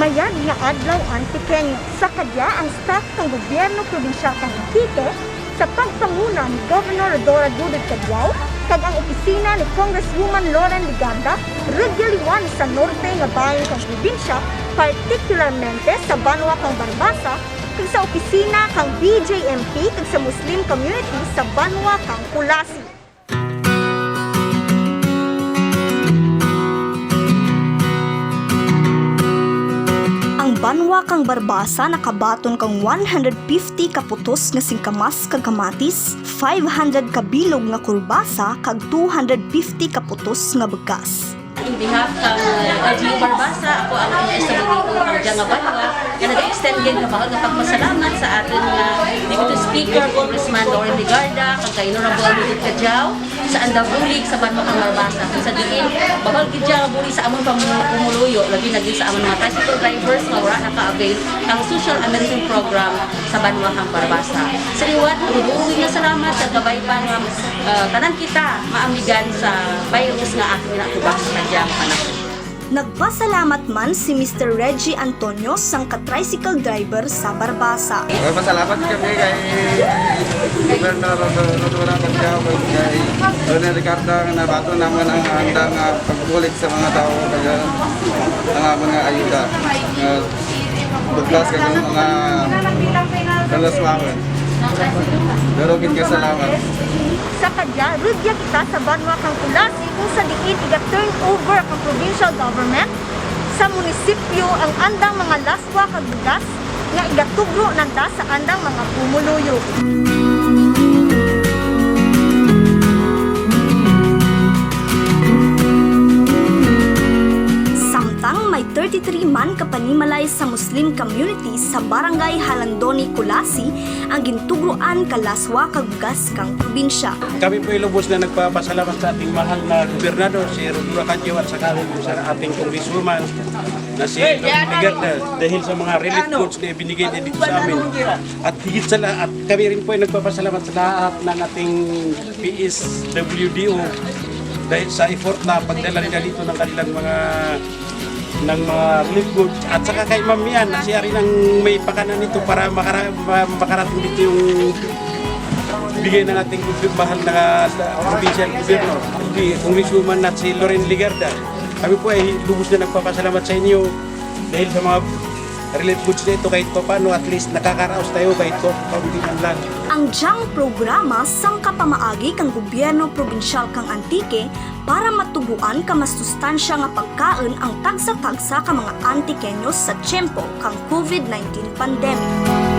Mayad nga adlaw Antique sa kadya ang staff ng gobyerno probinsyal kang Antique sa pagpanguna ni Governor Dora Dudut Cadyao kag ang opisina ni Congresswoman Loren Ligarda reguliwan sa norte nga bayan kang probinsya, partikularmente sa Banwa kang Barbasa kag sa opisina kang BJMP kag sa Muslim community sa Banwa kang Kulasi. Banwa kang Barbasa nakabaton kang 150 kaputos nga singkamas kag kamatis, 500 kabilog nga kurbasa kag 250 kaputos nga begas. In behalf ng LGU Barbasa, ako ang SWO ng Janga Banwa, na nag-extend din na bahag ng pagpasalamat sa ating Deputy Speaker, Congressman Loren Ligarda, kag kay Honorable Dudut Cadyao, sa andabulig sa Banwa kang Barbasa. Kung sa diin, bahag gidya buli sa amon pamumuloyo, labi na din sa amon mga tricycle drivers nga wala naka-avail ang social amenities program sa Banwa kang Barbasa. Sa liwat, uwi na salamat sa gabay pa nga tanan kita maamigan sa virus nga ating nakubak sa kadyang panahon. Nagpasalamat man si Mr. Reggie Antonio sang ka-tricycle driver sa Barbasa. Pasalamat kami kay Governor Dora Cadyao kay Loren Ligarda nga nabato naman ang handang pagbulik sa mga tao kaya ang mga ayuda. Buglas kay mga kalaswangan. Pero kita salamat. Sa kadya, rudya kita sa Banwa kang Kulasi kung sa diin iga-turn over ang provincial government sa munisipyo ang andang mga laswa kag bugas nga igatugro nanda sa andang mga pumuluyo. Samtang may 33 man kapanimalay sa Muslim community sa Barangay Halandoni, Kulasi ang gintugroan kalaswa kag bugas kang probinsya. Kami po ilubos na nagpapasalamat sa ating mahal na gobernador, si Dora Cadyao, at sa ating congresswoman na si Loren Ligarda dahil sa mga relief goods na ibinigay niya dito sa amin. At higit sa lahat, kami rin po ay nagpapasalamat sa lahat ng ating PSWDO dahil sa effort na pagdala nila dito ng kanilang mga relief goods, at saka kay Ma'am Mian na siya rin ang may pakanan nito para makarating dito yung bigay ng ating mahal na provincial governor, Congresswoman at si Loren Ligarda. Kami po ay lubos na nagpapasalamat sa inyo dahil sa mga relief goods na ito kahit pa paano at least nakakaraos tayo kahit pa pamilihan lang. Ang diyang programa sang kapamaagi kang gobyerno probinsyal kang Antique para matuguan ka masustansya nga pagkaon ang tagsa-tagsa ka mga Antikenyos sa tiyempo kang COVID-19 pandemic.